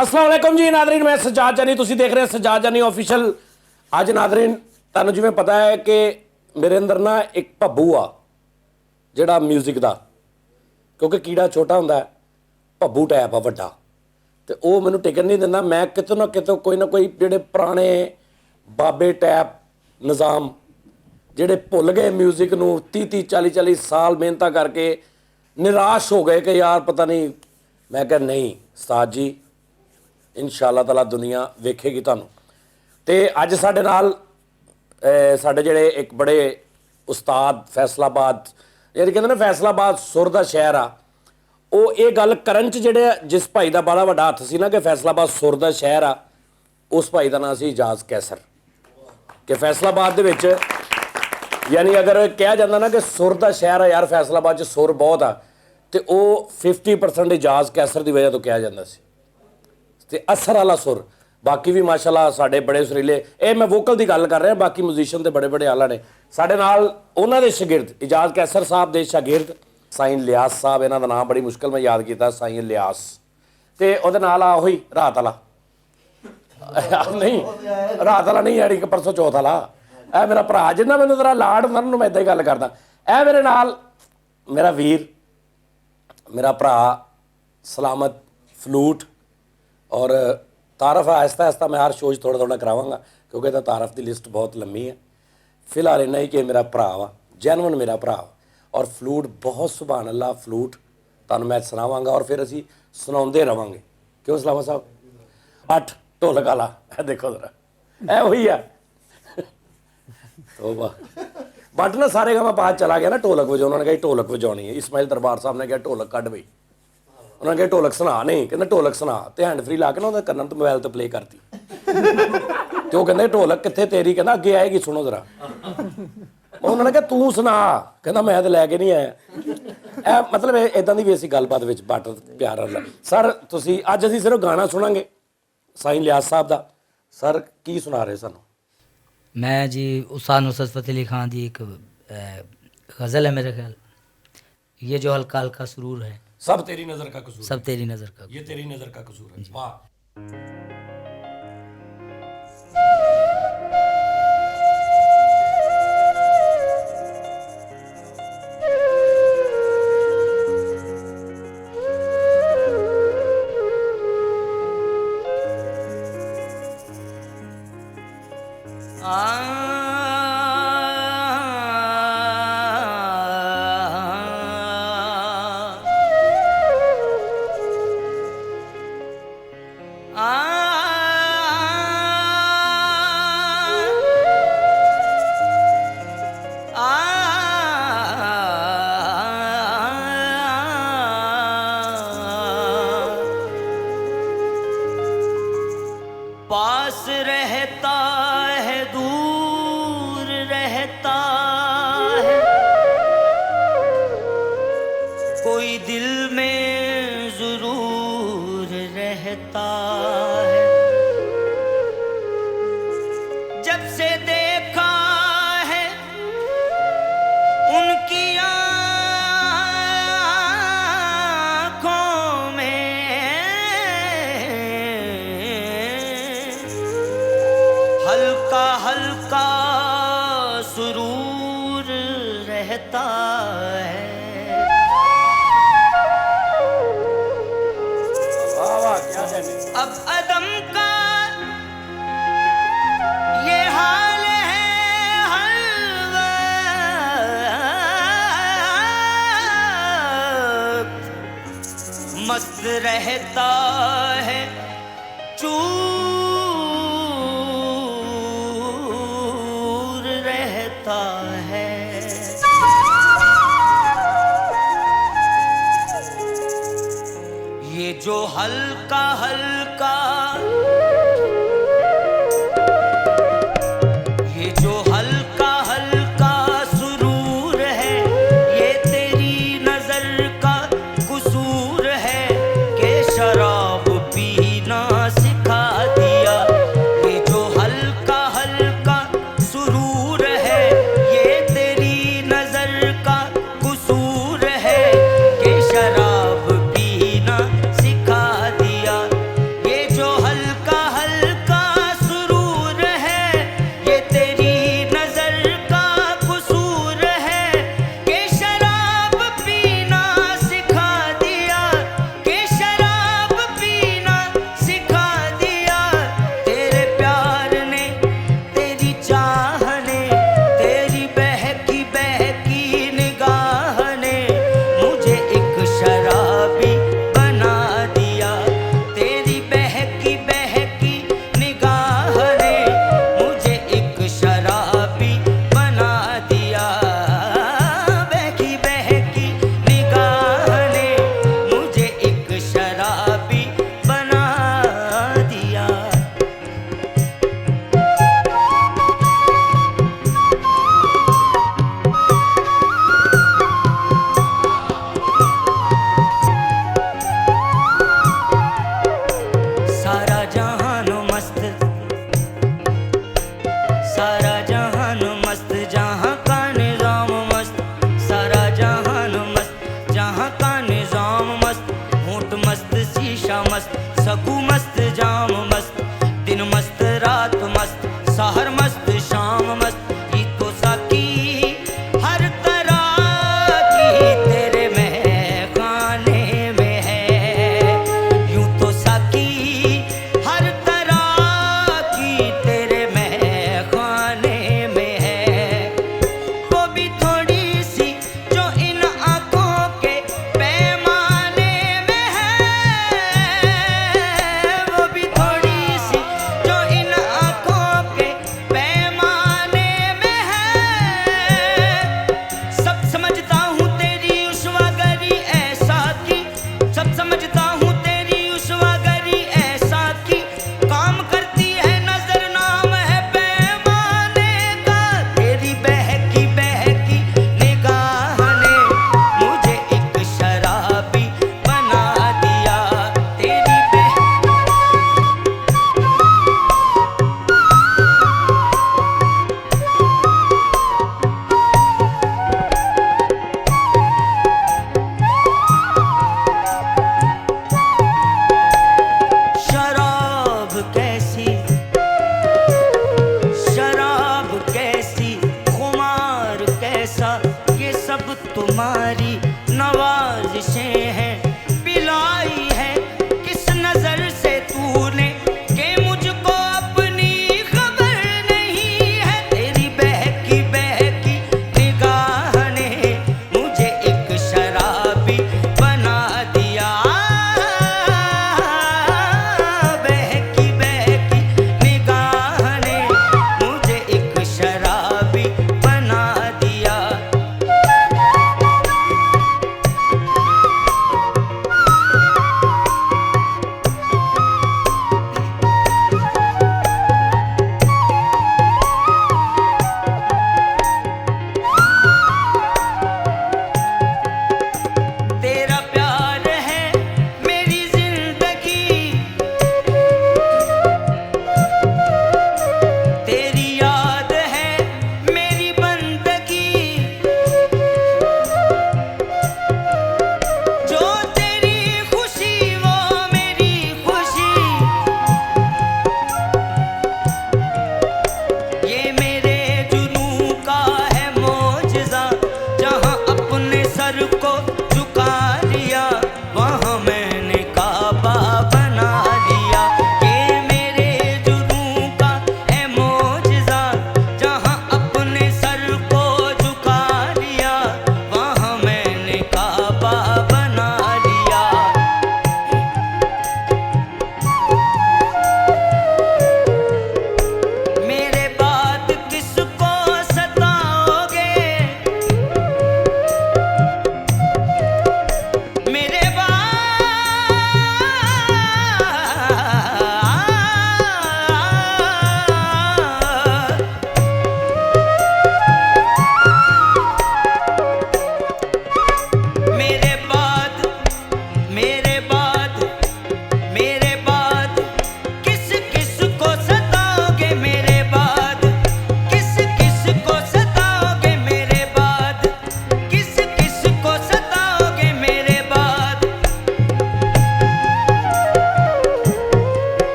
अस्सलाम वालेकुम जी नादरीन, मैं सज्जाद जानी, तुसी देख रहे हैं सज्जाद जानी ऑफिशियल। अज नादरीन तुहानूं जिवें पता है कि मेरे अंदर ना एक भब्बू आ जिहड़ा म्यूजिक का, क्योंकि कीड़ा छोटा हुंदा है, भब्बू टैप आ वड्डा, तो वह मैनूं टिकन नहीं दिंदा। मैं कितों ना कितों कोई ना कोई जिहड़े पुराने बाबे टैप निज़ाम जिहड़े भुल गए म्यूजिक नूं, 30 40 साल मेहनत करके निराश हो गए कि यार पता नहीं। मैं कहा नहीं उस्ताद जी, इंशाअल्लाह ताला दुनिया वेखेगी तुहानूं। ते अज साडे नाल साडे जिहड़े एक बड़े उस्ताद फैसलाबाद, यानी कहते ना फैसलाबाद सुर दा शहर आ, वो ये गल करन च जिहड़े जिस भाई का बड़ा वड्डा हत्थ सी ना कि फैसलाबाद सुर दा शहर आ, उस भाई का नाम सी इजाज़ कैसर। कि फैसलाबाद दे विच यानी अगर कहा जाता ना कि सुर दा शहर आ यार, फैसलाबाद च सुर बहुत आ, तो वह 50% इजाज़ कैसर की वजह तो कहा जाता सी, ते असर वाला सुर। बाकी भी माशाअल्लाह साडे बड़े सुरीले, ये मैं वोकल की गल कर रहा, बाकी म्यूजिशियन तो बड़े बड़े आला ने साडे नाल। उन्हां दे शागिर्द इजाज़ कैसर साहब दे शागिर्द साईं इलियास साहब, इन्हां दा नाम बड़ी मुश्किल मैं याद किया, साईं इलियास, ते उहदे नाल आ ओही रात वाला नहीं, रात वाला नहीं यानी कि परसों चौथ वाला, ए मेरा भरा जिन्ना मैनूं तेरा लाड हुंदा ना, मैं इदां ही गल करदा। ए मेरे नाल मेरा वीर, मेरा भरा सलामत फ्लूट, और तारफ आहिस्ता आहिस्ता मैं हर शो थोड़ा थोड़ा करावांगा, क्योंकि तारफ की लिस्ट बहुत लंबी है। फिलहाल इन्ना ही कि मेरा भरा वा, जैनवन मेरा भरा वा, और फ्लूट बहुत सुभान अल्लाह फ्लूट तुहानूं मैं सुनावांगा, और फिर असीं सुणाउंदे रवांगे। क्यों सलामा साहब? 8 ढोलक वाला, देखो जरा ए वही है तो बट ना सारे का मैं बाहर चला गया ना ढोलक बजाओ, उन्होंने कहा ढोलक बजानी है। इस्माइल दरबार साहब ने कहा ढोलक कढ़ बई, उन्होंने कहा ढोलक सुना, नहीं कहते ढोलक सुना, तो हैंड फ्री ला के ना उन्होंने कन्नन तो मोबाइल तो प्ले करती, तो वो कहते ढोलक कितने तेरी, कहना अगे आएगी सुनो जरा। उन्होंने कहा तू सुना, कहना मैं तो लैके नहीं आया। मतलब इदां दी भी असीं गलबात विच बट प्यार वाला। सर तुसीं अज असीं सिर्फ गाना सुनांगे साईं इलियास साहब दा। सर की सुना रहे सानूं? मैं जी उस्ताद नुसरत फ़तेह अली खान की एक गज़ल है मेरे ख्याल, ये जो हल्का हल्का सुरूर है, सब तेरी नज़र का कसूर, सब तेरी नज़र का, ये तेरी नज़र का कसूर है। वाह। पास रहता है दूर रहता है, कोई दिल में जरूर रहता है। जब से देखा है उनकी आँखों में, हल्का हल्का सुरूर रहता है। वाह वाह, क्या कहने। अब अदम का ये हाल है हर वक्त, मस्त रहता है चूर रहता है। ये जो हल्का हल्का, ये जो हल्का हल्का सुरूर है, ये तेरी नजर का कसूर है कि शराब पीना सिखा दिया। ये जो हल्का हल्का सुरूर है, ये तेरी नजर का कसूर है कि शराब पीना सिखा दिया।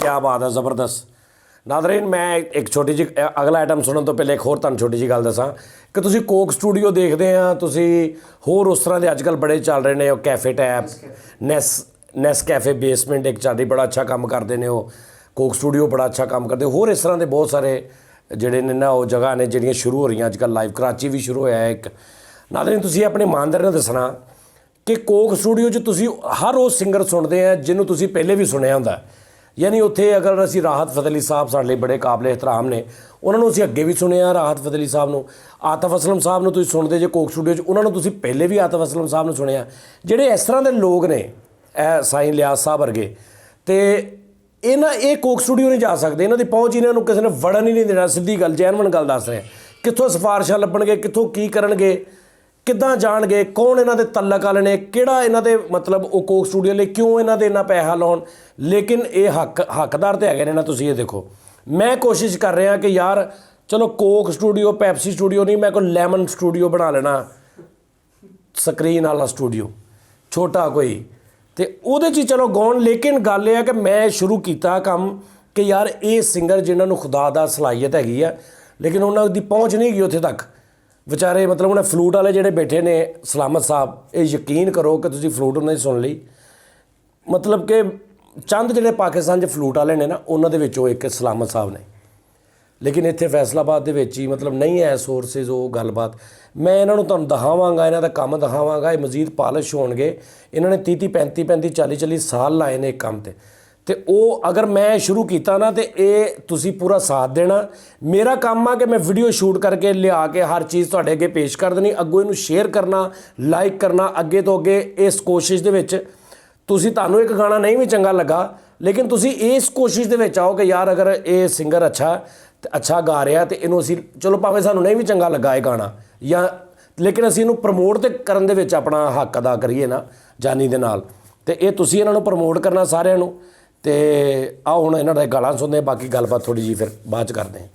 क्या बात है, ज़बरदस्त। ਨਾਜ਼ਰੀਨ ਮੈਂ ਇੱਕ ਛੋਟੀ ਜਿਹੀ ਅਗਲਾ ਆਈਟਮ ਸੁਣਨ ਤੋਂ ਪਹਿਲੇ ਇੱਕ ਹੋਰ ਤੁਹਾਨੂੰ ਛੋਟੀ ਜਿਹੀ ਗੱਲ ਦੱਸਾਂ ਕਿ ਤੁਸੀਂ ਕੋਕ ਸਟੂਡੀਓ ਦੇਖਦੇ ਆ, ਤੁਸੀਂ ਹੋਰ ਉਸ ਤਰ੍ਹਾਂ ਦੇ ਅੱਜ ਕੱਲ੍ਹ ਬੜੇ ਚੱਲ ਰਹੇ ਨੇ, ਉਹ ਕੈਫੇ ਟੈਪ, ਨੈਸ ਕੈਫੇ ਬੇਸਮੈਂਟ ਇੱਕ ਚੱਲਦੀ, ਬੜਾ ਅੱਛਾ ਕੰਮ ਕਰਦੇ ਨੇ ਉਹ। ਕੋਕ ਸਟੂਡੀਓ ਬੜਾ ਅੱਛਾ ਕੰਮ ਕਰਦੇ, ਹੋਰ ਇਸ ਤਰ੍ਹਾਂ ਦੇ ਬਹੁਤ ਸਾਰੇ ਜਿਹੜੇ ਨੇ ਨਾ ਉਹ ਜਗ੍ਹਾ ਨੇ ਜਿਹੜੀਆਂ ਸ਼ੁਰੂ ਹੋ ਰਹੀਆਂ ਅੱਜ ਕੱਲ੍ਹ ਲਾਈਵ। ਕਰਾਚੀ ਵੀ ਸ਼ੁਰੂ ਹੋਇਆ ਇੱਕ। ਨਾਜ਼ਰੀਨ ਤੁਸੀਂ ਆਪਣੇ ਇਮਾਨਦਾਰੀ ਨਾਲ ਦੱਸਣਾ ਕਿ ਕੋਕ ਸਟੂਡੀਓ 'ਚ ਤੁਸੀਂ ਹਰ ਉਹ ਸਿੰਗਰ ਸੁਣਦੇ ਆ ਜਿਹਨੂੰ ਤੁਸੀਂ ਪਹਿਲੇ ਵੀ ਸੁਣਿਆ ਹੁੰਦਾ। ਯਾਨੀ ਉੱਥੇ ਅਗਰ ਅਸੀਂ ਰਾਹਤ ਫਤਿਹ ਅਲੀ ਸਾਹਿਬ ਸਾਡੇ ਲਈ ਬੜੇ ਕਾਬਲੇ ਇਹਤਰਾਮ ਨੇ, ਉਹਨਾਂ ਨੂੰ ਅਸੀਂ ਅੱਗੇ ਵੀ ਸੁਣਿਆ, ਰਾਹਤ ਫਤਿਹ ਅਲੀ ਸਾਹਿਬ ਨੂੰ। ਆਤਿਫ ਅਸਲਮ ਸਾਹਿਬ ਨੂੰ ਤੁਸੀਂ ਸੁਣਦੇ ਜੇ ਕੋਕ ਸਟੂਡੀਓ 'ਚ, ਉਹਨਾਂ ਨੂੰ ਤੁਸੀਂ ਪਹਿਲੇ ਵੀ ਆਤਿਫ ਅਸਲਮ ਸਾਹਿਬ ਨੂੰ ਸੁਣਿਆ। ਜਿਹੜੇ ਇਸ ਤਰ੍ਹਾਂ ਦੇ ਲੋਕ ਨੇ ਇਹ ਸਾਈਂ ਲਿਆਜ਼ ਸਾਹਿਬ ਵਰਗੇ, ਅਤੇ ਇਹ ਕੋਕ ਸਟੂਡੀਓ ਨਹੀਂ ਜਾ ਸਕਦੇ, ਇਹਨਾਂ ਦੀ ਪਹੁੰਚ ਇਹਨਾਂ ਨੂੰ ਕਿਸੇ ਨੇ ਵੜਨ ਹੀ ਨਹੀਂ ਦੇਣਾ। ਸਿੱਧੀ ਗੱਲ, ਜੈਨੂਇਨ ਗੱਲ ਦੱਸ ਰਹੇ। ਕਿੱਥੋਂ ਸਿਫਾਰਿਸ਼ਾਂ ਲੱਭਣਗੇ, ਕਿੱਥੋਂ ਕੀ ਕਰਨਗੇ, ਕਿੱਦਾਂ ਜਾਣਗੇ, ਕੌਣ ਇਹਨਾਂ ਦੇ ਤਲਕ ਵਾਲੇ ਨੇ, ਕਿਹੜਾ ਇਹਨਾਂ ਦੇ ਮਤਲਬ ਉਹ ਕੋਕ ਸਟੂਡੀਓ ਲਈ ਕਿਉਂ ਇਹਨਾਂ ਦੇ ਇੰਨਾ ਪੈਸਾ ਲਾਉਣ। ਲੇਕਿਨ ਇਹ ਹੱਕਦਾਰ ਤਾਂ ਹੈਗੇ ਨੇ ਨਾ। ਤੁਸੀਂ ਇਹ ਦੇਖੋ, ਮੈਂ ਕੋਸ਼ਿਸ਼ ਕਰ ਰਿਹਾ ਕਿ ਯਾਰ ਚਲੋ ਕੋਕ ਸਟੂਡੀਓ, ਪੈਪਸੀ ਸਟੂਡੀਓ ਨਹੀਂ, ਮੈਂ ਕੋਈ ਲੈਮਨ ਸਟੂਡੀਓ ਬਣਾ ਲੈਣਾ, ਸਕਰੀਨ ਵਾਲਾ ਸਟੂਡੀਓ ਛੋਟਾ ਕੋਈ, ਅਤੇ ਉਹਦੇ 'ਚ ਹੀ ਚਲੋ ਗਾਉਣ। ਲੇਕਿਨ ਗੱਲ ਇਹ ਹੈ ਕਿ ਮੈਂ ਸ਼ੁਰੂ ਕੀਤਾ ਕੰਮ ਕਿ ਯਾਰ ਇਹ ਸਿੰਗਰ ਜਿਨ੍ਹਾਂ ਨੂੰ ਖੁਦਾ ਦਾ ਸਲਾਹੀਅਤ ਹੈਗੀ ਆ, ਲੇਕਿਨ ਉਹਨਾਂ ਦੀ ਪਹੁੰਚ ਨਹੀਂ ਗਈ ਉੱਥੇ ਤੱਕ ਵਿਚਾਰੇ। ਮਤਲਬ ਉਹਨੇ ਫਲੂਟ ਵਾਲੇ ਜਿਹੜੇ ਬੈਠੇ ਨੇ, ਸਲਾਮਤ ਸਾਹਿਬ, ਇਹ ਯਕੀਨ ਕਰੋ ਕਿ ਤੁਸੀਂ ਫਲੂਟ ਉਹਨਾਂ ਦੀ ਸੁਣ ਲਈ, ਮਤਲਬ ਕਿ ਚੰਦ ਜਿਹੜੇ ਪਾਕਿਸਤਾਨ 'ਚ ਫਲੂਟ ਵਾਲੇ ਨੇ ਨਾ, ਉਹਨਾਂ ਦੇ ਵਿੱਚੋਂ ਇੱਕ ਸਲਾਮਤ ਸਾਹਿਬ ਨੇ। ਲੇਕਿਨ ਇੱਥੇ ਫੈਸਲਾਬਾਦ ਦੇ ਵਿੱਚ ਹੀ ਮਤਲਬ ਨਹੀਂ ਹੈ ਸੋਰਸਿਸ ਉਹ ਗੱਲਬਾਤ। ਮੈਂ ਇਹਨਾਂ ਨੂੰ ਤੁਹਾਨੂੰ ਦਿਖਾਵਾਂਗਾ, ਇਹਨਾਂ ਦਾ ਕੰਮ ਦਿਖਾਵਾਂਗਾ। ਇਹ ਮਜ਼ੀਦ ਪਾਲਿਸ਼ ਹੋਣਗੇ। ਇਹਨਾਂ ਨੇ 30 35 40 ਸਾਲ ਲਾਏ ਨੇ ਇੱਕ ਕੰਮ 'ਤੇ। ਅਤੇ ਉਹ ਅਗਰ ਮੈਂ ਸ਼ੁਰੂ ਕੀਤਾ ਨਾ, ਤਾਂ ਇਹ ਤੁਸੀਂ ਪੂਰਾ ਸਾਥ ਦੇਣਾ। ਮੇਰਾ ਕੰਮ ਆ ਕਿ ਮੈਂ ਵੀਡੀਓ ਸ਼ੂਟ ਕਰਕੇ ਲਿਆ ਕੇ ਹਰ ਚੀਜ਼ ਤੁਹਾਡੇ ਅੱਗੇ ਪੇਸ਼ ਕਰ ਦੇਣੀ, ਅੱਗੋਂ ਇਹਨੂੰ ਸ਼ੇਅਰ ਕਰਨਾ, ਲਾਈਕ ਕਰਨਾ। ਅੱਗੇ ਤੋਂ ਅੱਗੇ ਇਸ ਕੋਸ਼ਿਸ਼ ਦੇ ਵਿੱਚ ਤੁਹਾਨੂੰ ਇੱਕ ਗਾਣਾ ਨਹੀਂ ਵੀ ਚੰਗਾ ਲੱਗਾ, ਲੇਕਿਨ ਤੁਸੀਂ ਇਸ ਕੋਸ਼ਿਸ਼ ਦੇ ਵਿੱਚ ਆਓ ਕਿ ਯਾਰ ਅਗਰ ਇਹ ਸਿੰਗਰ ਅੱਛਾ ਗਾ ਰਿਹਾ, ਅਤੇ ਇਹਨੂੰ ਅਸੀਂ ਚਲੋ ਭਾਵੇਂ ਸਾਨੂੰ ਨਹੀਂ ਵੀ ਚੰਗਾ ਲੱਗਾ ਇਹ ਗਾਣਾ, ਜਾਂ ਲੇਕਿਨ ਅਸੀਂ ਇਹਨੂੰ ਪ੍ਰਮੋਟ ਤੇ ਕਰਨ ਦੇ ਵਿੱਚ ਆਪਣਾ ਹੱਕ ਅਦਾ ਕਰੀਏ ਨਾ ਜਾਨੀ ਦੇ ਨਾਲ। ਅਤੇ ਇਹ ਤੁਸੀਂ ਇਹਨਾਂ ਨੂੰ ਪ੍ਰਮੋਟ ਕਰਨਾ ਸਾਰਿਆਂ ਨੂੰ। ਅਤੇ ਆਓ ਹੁਣ ਇਹਨਾਂ ਦਾ ਗਾਲਾਂ ਸੁਣਦੇ, ਬਾਕੀ ਗੱਲਬਾਤ ਥੋੜ੍ਹੀ ਜਿਹੀ ਫਿਰ ਬਾਅਦ 'ਚ ਕਰਦੇ ਹਾਂ।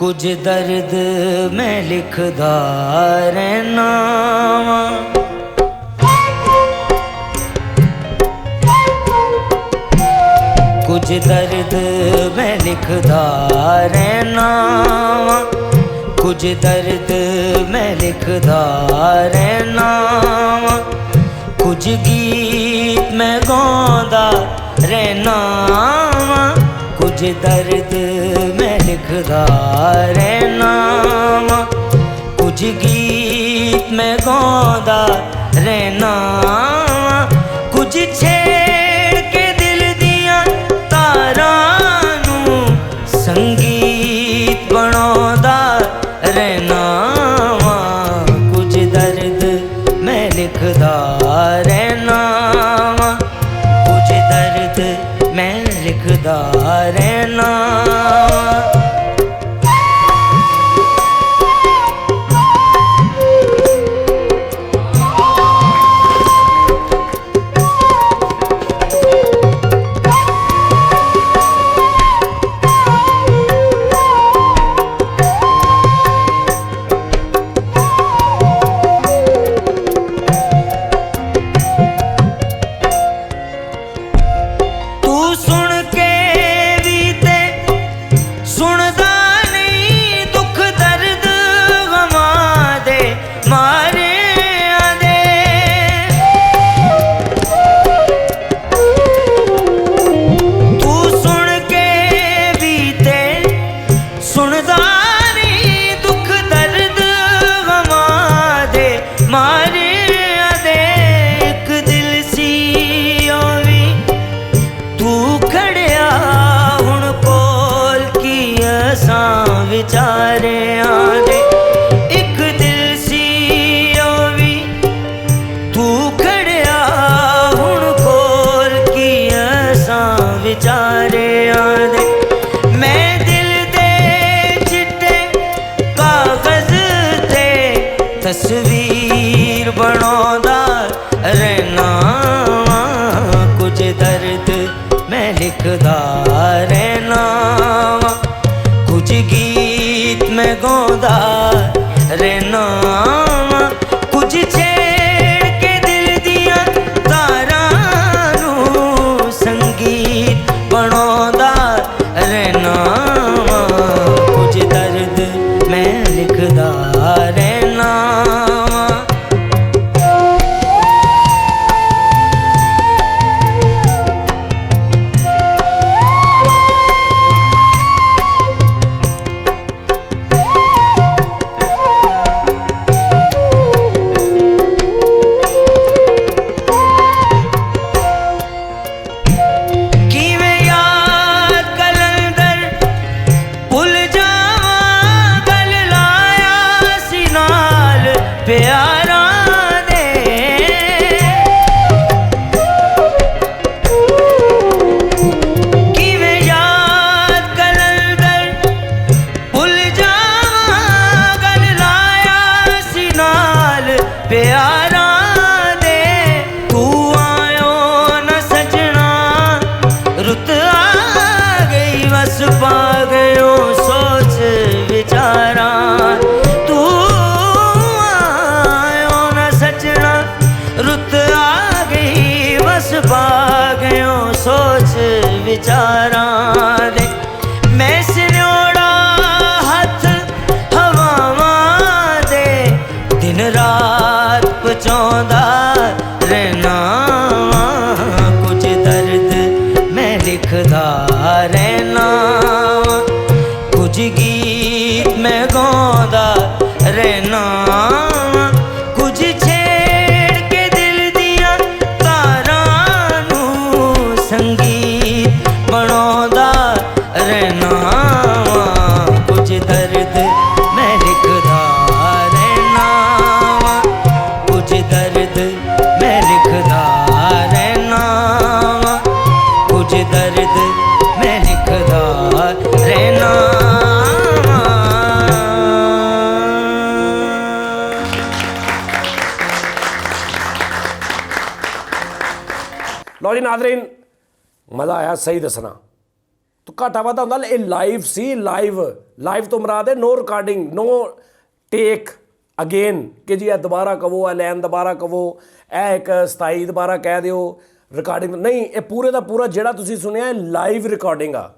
कुछ दर्द मैं लिखदा रहना वां, कुछ दर्द मैं लिखदा रहना वां, कुछ दर्द मैं लिखदा रहना वां, कुछ गीत मैं गांदा रहना वां, कुछ दर्द मैं लिखदा रहना वां, कुछ गीत मैं गांदा रहना वां, कुछ छेड़ के दिल दियां तारां नूं संगीत बनांदा रहना वां, कुछ दर्द मैं लिखदा रहना वां, कुछ दर्द मैं लिखदा रहना। ਅਸਾਂ ਵਿਚਾਰਿਆਂ ਦੇ ਇੱਕ ਦਿਲ ਸੀ ਉਹ ਵੀ ਤੂੰ ਖੜਿਆ ਹੁਣ ਕੋਲ ਕੀ ਅਸਾਂ ਵਿਚਾਰਿਆਂ ਦੇ ਮੈਂ ਦਿਲ ਦੇ ਚਿੱਟੇ ਕਾਗਜ਼ ਤੇ ਤਸਵੀਰ ਬਣਾਉਂਦਾ ਰਹਿਣਾ ਵਾਂ ਕੁਝ ਦਰਦ ਮੈਂ ਲਿਖਦਾ ਰਹਿਣਾ ਵਾਂ ਕੁਝ ਗੀਤ ਮੈਂ ਗਾਉਂਦਾ ਰਹਿਣਾ ਵਾਂ ਕੁਝ ਛੇੜ ਕੇ ਦਿਲ ਦੀਆਂ ਤਾਰਾਂ ਨੂੰ ਸੰਗੀਤ ਬਣਾਉਂਦਾ ਰਹਿਣਾ ਵਾਂ ਕੁਝ ਦਰਦ ਮੈਂ ਲਿਖਦਾ ਰਹਿਣਾ ਵਾਂ ਕਿਵੇਂ ਯਾਦ ਕਲੰਦਰ ਭੁੱਲ ਜਾਵਾਂ ਗੱਲ ਲਾਇਆ ਸੀ ਨਾਲ ਪਿਆਰਾਂ ਦੇ ਕਿਵੇਂ ਯਾਦ ਕਲੰਦਰ ਭੁੱਲ ਜਾਵਾਂ ਗੱਲ ਲਾਇਆ ਸੀ ਨਾਲ ਪਿਆਰਾਂ ਦੇ ਤੂੰ ਆਇਓ ਨਾ ਸਜਣਾ ਰੁੱਤ ਆ ਗਈ ਵਸ ਪਾ ਗਇਓ ਸੋਚ ਵਿਚਾਰਾਂ ਤੂੰ ਆਇਓ ਨਾ ਸਜਣਾ ਰੁੱਤ ਆ ਗਈ ਵਸ ਪਾ ਗਇਓ ਸੋਚ ਵਿਚਾਰਾਂ ਦੇ ਮੈਂ ਸਿਰੋੜਾ ਹੱਥ ਹਵਾਵਾਂ ਦੇ ਦਿਨ ਰਾਤ ਪਹੁੰਚਾਉਂਦਾ ਰਹਿਣਾ ਵਾਂ ਕੁਝ ਦਰਦ ਮੈਂ ਲਿਖਦਾ ਰਹਿਣਾ ਵਾਂ ਕੁਝ ਗੀਤ ਮੈਂ ਗਾਉਂਦਾ ਰਹਿਣਾ ਵਾਂ ਕੁਝ ਛੇੜ ਕੇ ਦਿਲ ਦੀਆਂ ਤਾਰਾਂ ਨੂੰ ਸੰਗੀਤ ਬਣਾਉਂਦਾ ਰਹਿਣਾ ਵਾਂ ਕੁਝ ਦਰਦ ਮੈਂ ਲਿਖਦਾ ਰਹਿਣਾ ਵਾਂ ਕੁਝ ਦਰਦ ਮੈਂ ਲਿਖਦਾ ਰਹਿਣਾ ਵਾਂ ਕੁਝ ਦਰਦ ਮੈਂ ਲਿਖਦਾ ਰਹਿਣਾ ਵਾਂ ਲਓ ਜੀ ਨਾਜ਼ਰੀਨ ਮਜ਼ਾ ਆਇਆ ਸਹੀ ਦੱਸਣਾ ਤੂੰ ਘਾਟਾ ਵਾਧਾ ਹੁੰਦਾ ਇਹ ਲਾਈਵ ਸੀ ਲਾਈਵ ਤੋਂ ਮੁਰਾਦ ਹੈ ਨੋ ਰਿਕਾਰਡਿੰਗ ਨੋ ਟੇਕ ਅਗੇਨ ਕਿ ਜੀ ਇਹ ਦੁਬਾਰਾ ਕਹੋ ਇਹ ਲਾਈਨ ਦੁਬਾਰਾ ਕਹੋ ਇਹ ਇੱਕ 27 ਦੁਬਾਰਾ ਕਹਿ ਦਿਓ ਰਿਕਾਰਡਿੰਗ ਨਹੀਂ ਇਹ ਪੂਰੇ ਦਾ ਪੂਰਾ ਜਿਹੜਾ ਤੁਸੀਂ ਸੁਣਿਆ ਇਹ ਲਾਈਵ ਰਿਕਾਰਡਿੰਗ ਆ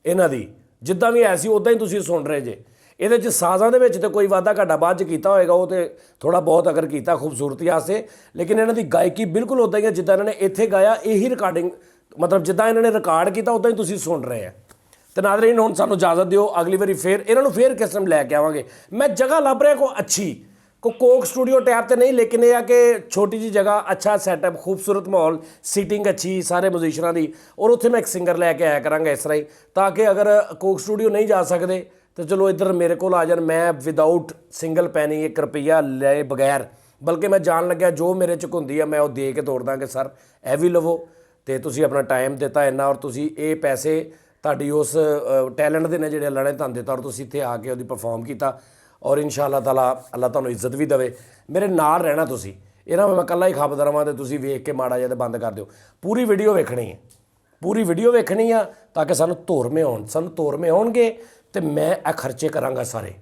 ਇਹਨਾਂ ਦੀ ਜਿੱਦਾਂ ਵੀ ਐ ਸੀ ਉਦਾਂ ਹੀ ਤੁਸੀਂ ਸੁਣ ਰਹੇ ਜੇ ਇਹਦੇ 'ਚ ਸਾਜ਼ਾਂ ਦੇ ਵਿੱਚ ਤੇ ਕੋਈ ਵਾਧਾ ਘਾਟਾ ਬਾਅਦ 'ਚ ਕੀਤਾ ਹੋਏਗਾ ਉਹ ਤੇ ਥੋੜਾ ਬਹੁਤ ਅਗਰ ਕੀਤਾ ਖੂਬਸੂਰਤੀ ਵਾਸਤੇ ਲੇਕਿਨ ਇਹਨਾਂ ਦੀ ਗਾਇਕੀ ਬਿਲਕੁਲ ਉਦਾਂ ਹੀ ਹੈ ਜਿੱਦਾਂ ਇਹਨਾਂ ਨੇ ਇੱਥੇ ਗਾਇਆ ਇਹੀ ਰਿਕਾਰਡਿੰਗ ਮਤਲਬ ਜਿੱਦਾਂ ਇਹਨਾਂ ਨੇ ਰਿਕਾਰਡ ਕੀਤਾ ਉਦਾਂ ਹੀ ਤੁਸੀਂ ਸੁਣ ਰਹੇ ਆ ਤੇ ਨਾਜ਼ਰੀਨ ਹੁਣ ਸਾਨੂੰ ਇਜਾਜ਼ਤ ਦਿਓ ਅਗਲੀ ਵਾਰੀ ਫੇਰ ਇਹਨਾਂ ਨੂੰ ਫੇਰ ਕਿਸ ਟਾਈਮ ਲੈ ਕੇ ਆਵਾਂਗੇ ਮੈਂ ਜਗ੍ਹਾ ਲੱਭ ਰਿਹਾ ਕੋਈ ਅੱਛੀ ਕੋਕ ਸਟੂਡੀਓ ਟੈਪ ਤੇ ਨਹੀਂ ਲੇਕਿਨ ਇਹ ਆ ਕਿ ਛੋਟੀ ਜੀ ਜਗ੍ਹਾ ਅੱਛਾ ਸੈਟਅਪ ਖੂਬਸੂਰਤ ਮਾਹੌਲ ਸੀਟਿੰਗ ਅੱਛੀ ਸਾਰੇ ਮਿਊਜ਼ੀਸ਼ੀਅਨਾਂ ਦੀ ਔਰ ਉੱਥੇ ਮੈਂ ਇੱਕ ਸਿੰਗਰ ਲੈ ਕੇ ਆਇਆ ਕਰਾਂਗਾ ਇਸ ਤਰ੍ਹਾਂ ਹੀ ਤਾਂ ਕਿ ਅਗਰ ਕੋਕ ਸਟੂਡੀਓ ਨਹੀਂ ਜਾ ਸਕਦੇ ਤਾਂ ਚਲੋ ਇੱਧਰ ਮੇਰੇ ਕੋਲ ਆ ਜਾਣ ਮੈਂ ਵਿਦਆਊਟ ਸਿੰਗਲ ਪੈਨੀ 1 ਰੁਪਈਆ ਲਏ ਬਗੈਰ ਬਲਕਿ ਮੈਂ ਜਾਣ ਲੱਗਿਆ ਜੋ ਮੇਰੇ 'ਚ ਹੁੰਦੀ ਆ ਮੈਂ ਉਹ ਦੇ ਕੇ ਤੋੜ ਦਾਂਗੇ ਸਰ ਇਹ ਵੀ ਲਵੋ ਤੇ ਤੁਸੀਂ ਆਪਣਾ ਟਾਈਮ ਦਿੱਤਾ ਇੰਨਾ ਔਰ ਤੁਸੀਂ ਇਹ ਪੈਸੇ ਤੁਹਾਡੀ ਉਸ ਟੈਲੈਂਟ ਦੇ ਨੇ ਜਿਹੜੇ ਅੱਲਾ ਨੇ ਤੁਹਾਨੂੰ ਦਿੱਤਾ ਔਰ ਤੁਸੀਂ ਇੱਥੇ ਆ ਕੇ ਉਹਦੀ ਪਰਫਾਰਮ ਕੀਤਾ ਔਰ ਇਨਸ਼ਾਅੱਲਾ ਤਾਲਾ ਅੱਲਾ ਤੁਹਾਨੂੰ ਇੱਜ਼ਤ ਵੀ ਦੇਵੇ ਮੇਰੇ ਨਾਲ ਰਹਿਣਾ ਤੁਸੀਂ ਇਹਨਾਂ ਮੈਂ ਇਕੱਲਾ ਹੀ ਖਾਪਦਾ ਰਵਾਂ ਤੇ ਤੁਸੀਂ ਵੇਖ ਕੇ ਮਾੜਾ ਜਿਹਾ ਤੇ ਬੰਦ ਕਰ ਦਿਓ ਪੂਰੀ ਵੀਡੀਓ ਵੇਖਣੀ ਹੈ ਪੂਰੀ ਵੀਡੀਓ ਵੇਖਣੀ ਆ ਤਾਂ ਕਿ ਸਾਨੂੰ ਤੋਰਮੇ ਆਉਣਗੇ ਤੇ ਮੈਂ ਇਹ ਖਰਚੇ ਕਰਾਂਗਾ ਸਾਰੇ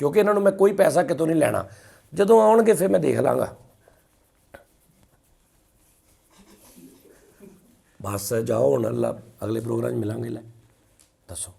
ਕਿਉਂਕਿ ਇਹਨਾਂ ਨੂੰ ਮੈਂ ਕੋਈ ਪੈਸਾ ਕਿਤੋਂ ਨਹੀਂ ਲੈਣਾ ਜਦੋਂ ਆਉਣਗੇ ਫਿਰ ਮੈਂ ਦੇਖ ਲਾਂਗਾ ਬਸ ਜਾਓ ਹੁਣ ਅੱਲਾ ਅਗਲੇ ਪ੍ਰੋਗਰਾਮ 'ਚ ਮਿਲਾਂਗੇ ਲੈ ਦੱਸੋ